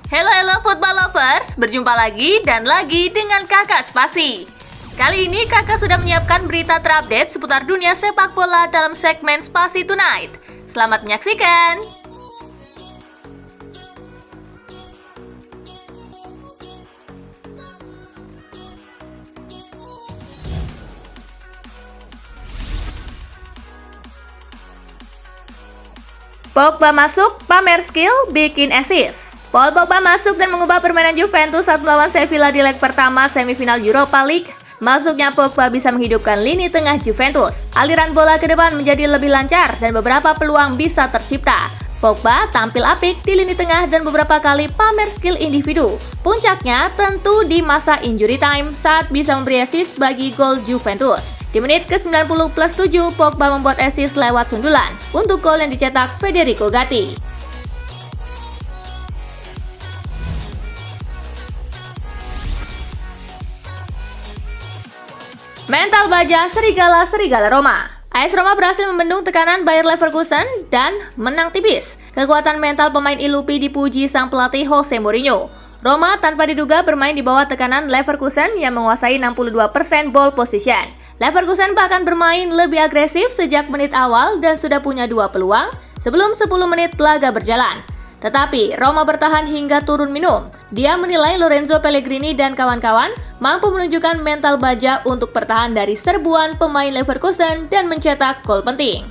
Halo football lovers, berjumpa lagi dan lagi dengan Kakak Spasi. Kali ini Kakak sudah menyiapkan berita terupdate seputar dunia sepak bola dalam segmen Spasi Tonight. Selamat menyaksikan. Pogba masuk, pamer skill, bikin assist. Paul Pogba masuk dan mengubah permainan Juventus saat melawan Sevilla di leg pertama semifinal Europa League. Masuknya Pogba bisa menghidupkan lini tengah Juventus. Aliran bola ke depan menjadi lebih lancar dan beberapa peluang bisa tercipta. Pogba tampil apik di lini tengah dan beberapa kali pamer skill individu. Puncaknya tentu di masa injury time saat bisa memberi assist bagi gol Juventus. Di menit ke-90 plus 7, Pogba membuat assist lewat sundulan untuk gol yang dicetak Federico Gatti. Mental baja Serigala Roma. AS Roma berhasil membendung tekanan Bayer Leverkusen dan menang tipis. Kekuatan mental pemain Ilupi dipuji sang pelatih Jose Mourinho. Roma tanpa diduga bermain di bawah tekanan Leverkusen yang menguasai 62% ball position. Leverkusen bahkan bermain lebih agresif sejak menit awal dan sudah punya 2 peluang sebelum 10 menit laga berjalan. Tetapi Roma bertahan hingga turun minum. Dia menilai Lorenzo Pellegrini dan kawan-kawan mampu menunjukkan mental baja untuk bertahan dari serbuan pemain Leverkusen dan mencetak gol penting.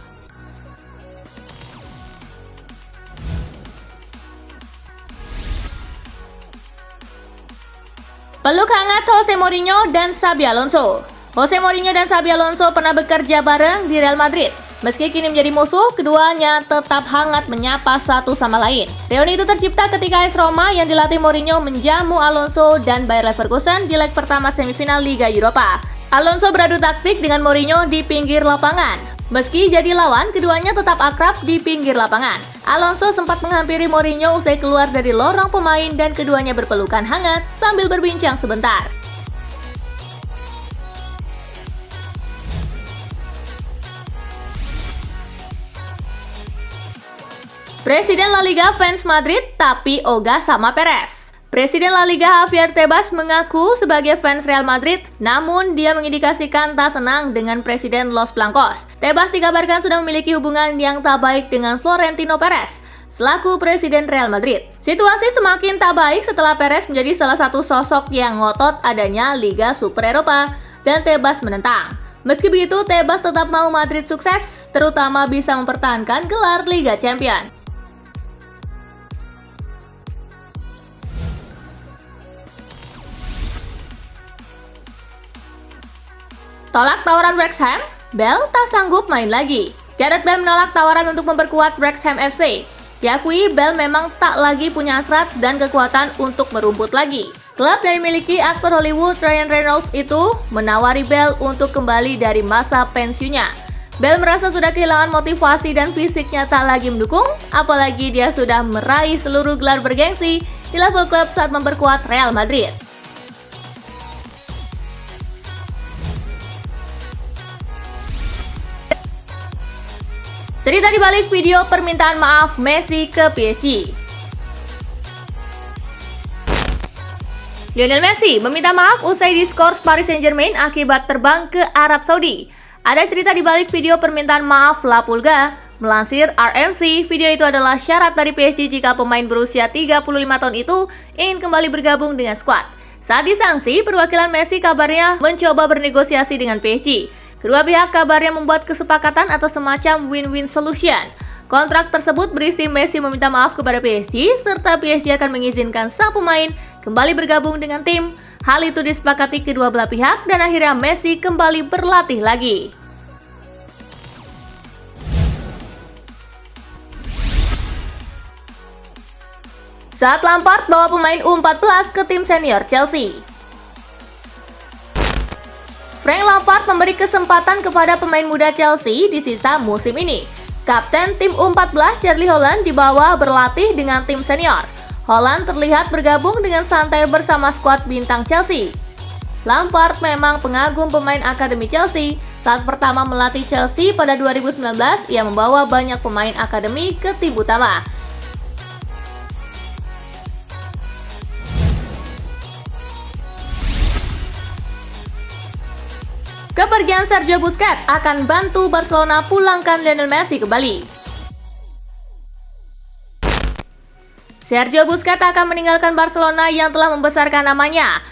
Peluk hangat Jose Mourinho dan Xabi Alonso. Jose Mourinho dan Xabi Alonso pernah bekerja bareng di Real Madrid. Meski kini menjadi musuh, keduanya tetap hangat menyapa satu sama lain. Reuni itu tercipta ketika AS Roma yang dilatih Mourinho menjamu Alonso dan Bayer Leverkusen di leg pertama semifinal Liga Eropa. Alonso beradu taktik dengan Mourinho di pinggir lapangan. Meski jadi lawan, keduanya tetap akrab di pinggir lapangan. Alonso sempat menghampiri Mourinho usai keluar dari lorong pemain dan keduanya berpelukan hangat sambil berbincang sebentar. Presiden La Liga fans Madrid tapi ogah sama Perez. Presiden La Liga Javier Tebas mengaku sebagai fans Real Madrid, namun dia mengindikasikan tak senang dengan Presiden Los Blancos. Tebas dikabarkan sudah memiliki hubungan yang tak baik dengan Florentino Perez selaku Presiden Real Madrid. Situasi semakin tak baik setelah Perez menjadi salah satu sosok yang ngotot adanya Liga Super Eropa dan Tebas menentang. Meski begitu, Tebas tetap mau Madrid sukses, terutama bisa mempertahankan gelar Liga Champions. Tolak tawaran Wrexham, Bale tak sanggup main lagi. Gareth Bale menolak tawaran untuk memperkuat Wrexham FC. Diakui Bale memang tak lagi punya hasrat dan kekuatan untuk merumput lagi. Klub yang dimiliki aktor Hollywood Ryan Reynolds itu menawari Bale untuk kembali dari masa pensiunnya. Bale merasa sudah kehilangan motivasi dan fisiknya tak lagi mendukung, apalagi dia sudah meraih seluruh gelar bergengsi di level klub saat memperkuat Real Madrid. Cerita di balik video permintaan maaf Messi ke PSG. Lionel Messi meminta maaf usai diskors Paris Saint-Germain akibat terbang ke Arab Saudi. Ada cerita di balik video permintaan maaf La Pulga. Melansir RMC, video itu adalah syarat dari PSG jika pemain berusia 35 tahun itu ingin kembali bergabung dengan skuad. Saat disangsi, perwakilan Messi kabarnya mencoba bernegosiasi dengan PSG. Kedua pihak kabarnya membuat kesepakatan atau semacam win-win solution. Kontrak tersebut berisi Messi meminta maaf kepada PSG, serta PSG akan mengizinkan sang pemain kembali bergabung dengan tim. Hal itu disepakati kedua belah pihak dan akhirnya Messi kembali berlatih lagi. Saat Lampard bawa pemain U14 ke tim senior Chelsea. Frank Lampard memberi kesempatan kepada pemain muda Chelsea di sisa musim ini. Kapten tim U14 Charlie Holland dibawa berlatih dengan tim senior. Holland terlihat bergabung dengan santai bersama skuad bintang Chelsea. Lampard memang pengagum pemain akademi Chelsea. Saat pertama melatih Chelsea pada 2019, ia membawa banyak pemain akademi ke tim utama. Kepergian Sergio Busquets akan bantu Barcelona pulangkan Lionel Messi ke Bali. Sergio Busquets akan meninggalkan Barcelona yang telah membesarkan namanya.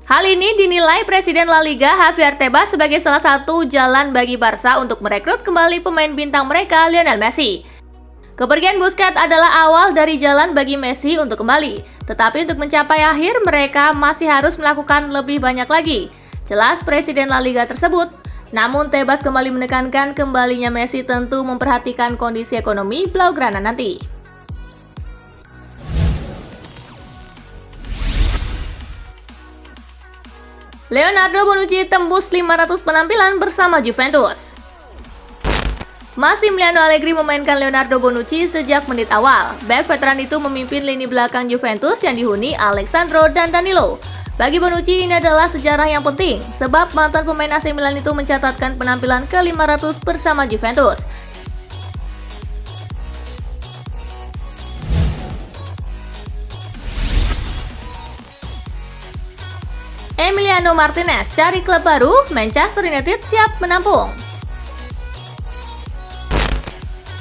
Hal ini dinilai Presiden La Liga Javier Tebas sebagai salah satu jalan bagi Barca untuk merekrut kembali pemain bintang mereka Lionel Messi. Kepergian Busquets adalah awal dari jalan bagi Messi untuk kembali, tetapi untuk mencapai akhir mereka masih harus melakukan lebih banyak lagi. Jelas Presiden La Liga tersebut. Namun Tebas kembali menekankan kembalinya Messi tentu memperhatikan kondisi ekonomi Blaugrana nanti. Leonardo Bonucci tembus 500 penampilan bersama Juventus. Massimiliano Allegri memainkan Leonardo Bonucci sejak menit awal. Bek veteran itu memimpin lini belakang Juventus yang dihuni Alessandro dan Danilo. Bagi Bonucci ini adalah sejarah yang penting, sebab mantan pemain AC Milan itu mencatatkan penampilan ke-500 bersama Juventus. Emiliano Martinez cari klub baru, Manchester United siap menampung.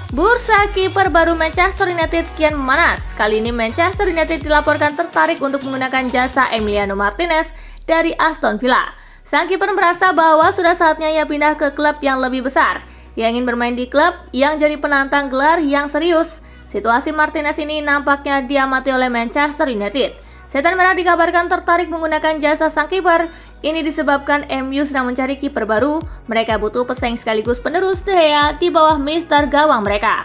Bursa kiper baru Manchester United kian memanas. Kali ini Manchester United dilaporkan tertarik untuk menggunakan jasa Emiliano Martinez dari Aston Villa. Sang kiper merasa bahwa sudah saatnya ia pindah ke klub yang lebih besar. Ia ingin bermain di klub yang jadi penantang gelar yang serius. Situasi Martinez ini nampaknya diamati oleh Manchester United. Setan Merah dikabarkan tertarik menggunakan jasa sang kiper. Ini disebabkan MU sedang mencari kiper baru. Mereka butuh pesaing sekaligus penerus De Gea di bawah mister gawang mereka.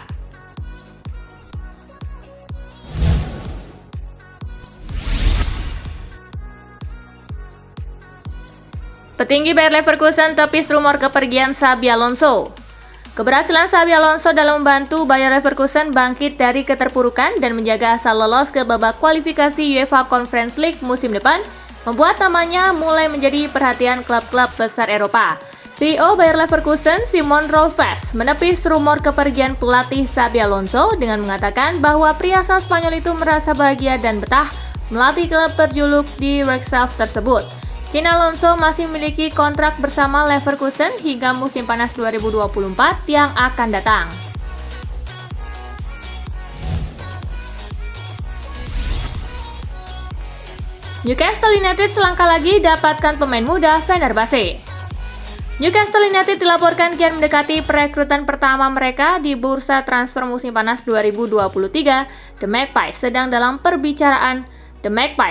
Petinggi Bayer Leverkusen tepis rumor kepergian Xabi Alonso. Keberhasilan Xabi Alonso dalam membantu Bayer Leverkusen bangkit dari keterpurukan dan menjaga asal lolos ke babak kualifikasi UEFA Conference League musim depan membuat namanya mulai menjadi perhatian klub-klub besar Eropa. CEO Bayer Leverkusen, Simon Rolfes, menepis rumor kepergian pelatih Xabi Alonso dengan mengatakan bahwa pria asal Spanyol itu merasa bahagia dan betah melatih klub berjuluk di Workshof tersebut. Kini Alonso masih memiliki kontrak bersama Leverkusen hingga musim panas 2024 yang akan datang. Newcastle United selangkah lagi dapatkan pemain muda Fenerbahce. Newcastle United dilaporkan kian mendekati perekrutan pertama mereka di bursa transfer musim panas 2023. The Magpies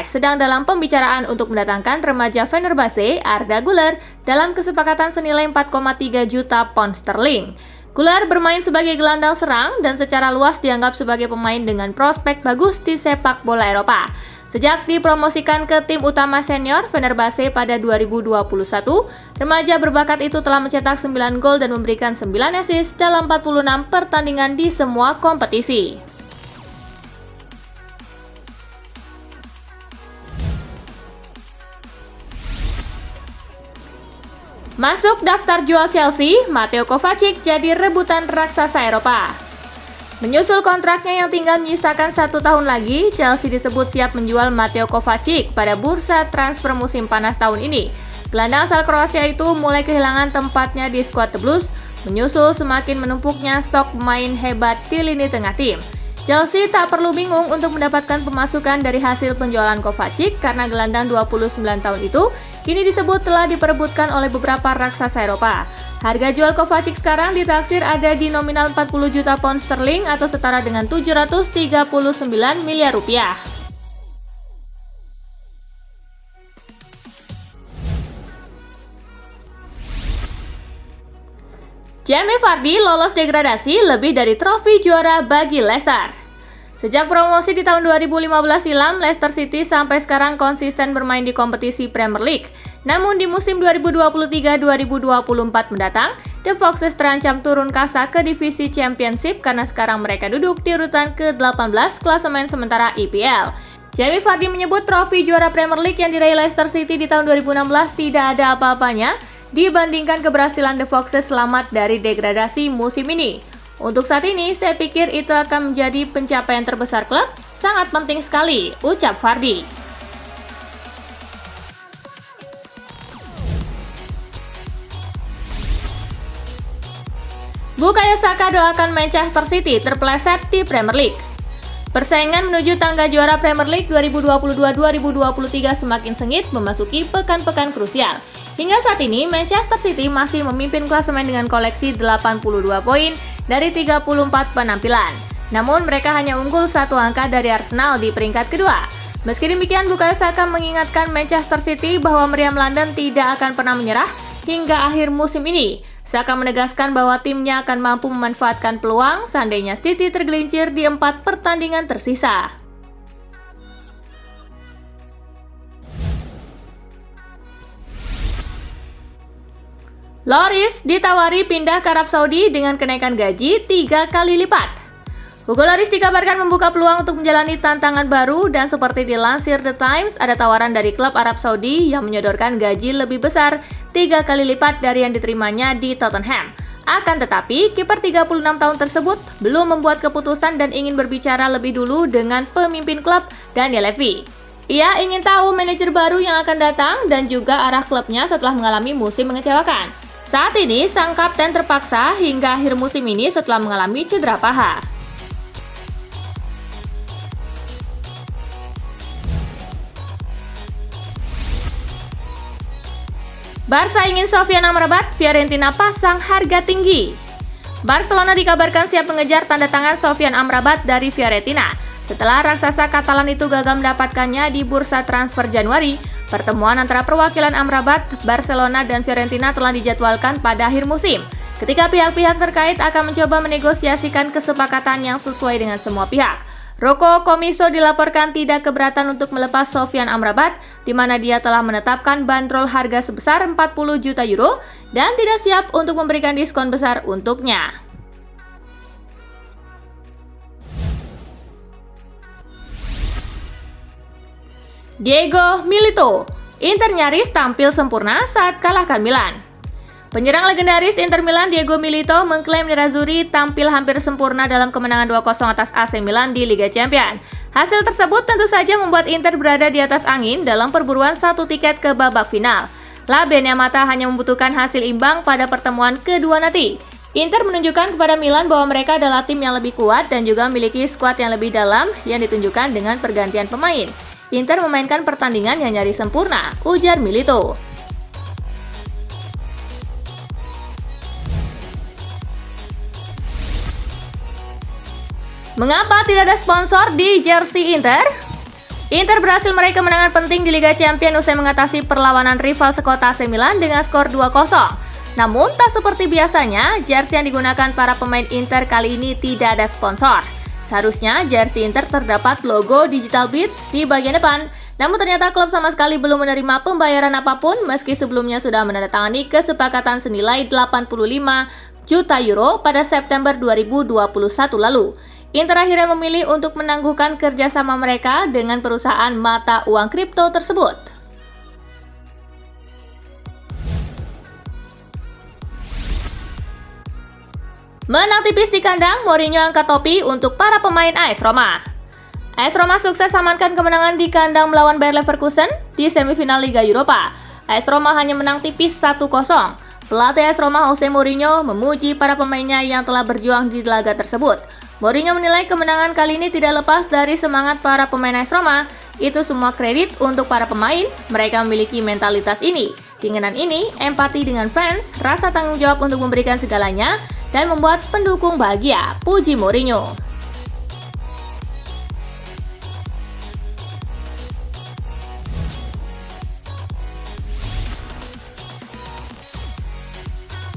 sedang dalam pembicaraan untuk mendatangkan remaja Fenerbahce Arda Güler dalam kesepakatan senilai 4,3 juta pound sterling. Güler bermain sebagai gelandang serang dan secara luas dianggap sebagai pemain dengan prospek bagus di sepak bola Eropa. Sejak dipromosikan ke tim utama senior Fenerbahce pada 2021, remaja berbakat itu telah mencetak 9 gol dan memberikan 9 assist dalam 46 pertandingan di semua kompetisi. Masuk daftar jual Chelsea, Mateo Kovacic jadi rebutan raksasa Eropa. Menyusul kontraknya yang tinggal menyisakan 1 tahun lagi, Chelsea disebut siap menjual Mateo Kovacic pada bursa transfer musim panas tahun ini. Gelandang asal Kroasia itu mulai kehilangan tempatnya di skuad The Blues, menyusul semakin menumpuknya stok pemain hebat di lini tengah tim. Chelsea tak perlu bingung untuk mendapatkan pemasukan dari hasil penjualan Kovacic karena gelandang 29 tahun itu kini disebut telah diperebutkan oleh beberapa raksasa Eropa. Harga jual Kovacic sekarang ditaksir ada di nominal 40 juta pound sterling atau setara dengan 739 miliar rupiah. Jamie Vardy lolos degradasi lebih dari trofi juara bagi Leicester. Sejak promosi di tahun 2015 silam, Leicester City sampai sekarang konsisten bermain di kompetisi Premier League. Namun di musim 2023-2024 mendatang, The Foxes terancam turun kasta ke divisi Championship karena sekarang mereka duduk di urutan ke-18 klasemen sementara EPL. Jamie Vardy menyebut trofi juara Premier League yang diraih Leicester City di tahun 2016 tidak ada apa-apanya dibandingkan keberhasilan The Foxes selamat dari degradasi musim ini. Untuk saat ini, saya pikir itu akan menjadi pencapaian terbesar klub, sangat penting sekali, ucap Vardy. Bukayo Saka doakan Manchester City terpeleset di Premier League. Persaingan menuju tangga juara Premier League 2022-2023 semakin sengit memasuki pekan-pekan krusial. Hingga saat ini, Manchester City masih memimpin klasemen dengan koleksi 82 poin dari 34 penampilan. Namun mereka hanya unggul satu angka dari Arsenal di peringkat kedua. Meski demikian, Bukayo Saka mengingatkan Manchester City bahwa meriam London tidak akan pernah menyerah hingga akhir musim ini. Saka menegaskan bahwa timnya akan mampu memanfaatkan peluang seandainya City tergelincir di 4 pertandingan tersisa. Lloris ditawari pindah ke Arab Saudi dengan kenaikan gaji 3 kali lipat. Hugo Lloris dikabarkan membuka peluang untuk menjalani tantangan baru dan seperti dilansir The Times, ada tawaran dari klub Arab Saudi yang menyodorkan gaji lebih besar 3 kali lipat dari yang diterimanya di Tottenham. Akan tetapi, kiper 36 tahun tersebut belum membuat keputusan dan ingin berbicara lebih dulu dengan pemimpin klub, Daniel Levy. Ia ingin tahu manajer baru yang akan datang dan juga arah klubnya setelah mengalami musim mengecewakan. Saat ini, sang kapten terpaksa hingga akhir musim ini setelah mengalami cedera paha. Barca ingin Sofyan Amrabat, Fiorentina pasang harga tinggi. Barcelona dikabarkan siap mengejar tanda tangan Sofyan Amrabat dari Fiorentina. Setelah raksasa Katalan itu gagal mendapatkannya di bursa transfer Januari, pertemuan antara perwakilan Amrabat, Barcelona, dan Fiorentina telah dijadwalkan pada akhir musim. Ketika pihak-pihak terkait akan mencoba menegosiasikan kesepakatan yang sesuai dengan semua pihak. Rocco Commisso dilaporkan tidak keberatan untuk melepas Sofyan Amrabat, di mana dia telah menetapkan bandrol harga sebesar 40 juta euro dan tidak siap untuk memberikan diskon besar untuknya. Diego Milito, Inter nyaris tampil sempurna saat kalahkan Milan. Penyerang legendaris Inter Milan Diego Milito mengklaim Nerazzurri tampil hampir sempurna dalam kemenangan 2-0 atas AC Milan di Liga Champions. Hasil tersebut tentu saja membuat Inter berada di atas angin dalam perburuan satu tiket ke babak final. La Benemata hanya membutuhkan hasil imbang pada pertemuan kedua nanti. Inter menunjukkan kepada Milan bahwa mereka adalah tim yang lebih kuat dan juga memiliki skuad yang lebih dalam yang ditunjukkan dengan pergantian pemain. Inter memainkan pertandingan yang nyaris sempurna, ujar Milito. Mengapa tidak ada sponsor di jersey Inter? Inter berhasil meraih kemenangan penting di Liga Champions usai mengatasi perlawanan rival sekota AC Milan dengan skor 2-0. Namun, tak seperti biasanya, jersey yang digunakan para pemain Inter kali ini tidak ada sponsor. Seharusnya, jersey Inter terdapat logo Digital Beats di bagian depan. Namun ternyata klub sama sekali belum menerima pembayaran apapun meski sebelumnya sudah menandatangani kesepakatan senilai 85 juta euro pada September 2021 lalu. Inter akhirnya memilih untuk menangguhkan kerjasama mereka dengan perusahaan mata uang kripto tersebut. Menang tipis di kandang, Mourinho angkat topi untuk para pemain AS Roma. AS Roma sukses amankan kemenangan di kandang melawan Bayer Leverkusen di semifinal Liga Eropa. AS Roma hanya menang tipis 1-0. Pelatih AS Roma Jose Mourinho memuji para pemainnya yang telah berjuang di laga tersebut. Mourinho menilai kemenangan kali ini tidak lepas dari semangat para pemain AS Roma. Itu semua kredit untuk para pemain, mereka memiliki mentalitas ini, keinginan ini, empati dengan fans, rasa tanggung jawab untuk memberikan segalanya, dan membuat pendukung bahagia, puji Mourinho.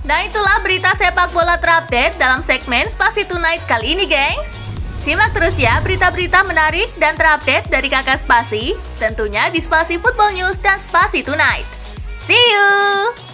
Nah itulah berita sepak bola terupdate dalam segmen Spasi Tonight kali ini, gengs. Simak terus ya berita-berita menarik dan terupdate dari Kakak Spasi, tentunya di Spasi Football News dan Spasi Tonight. See you!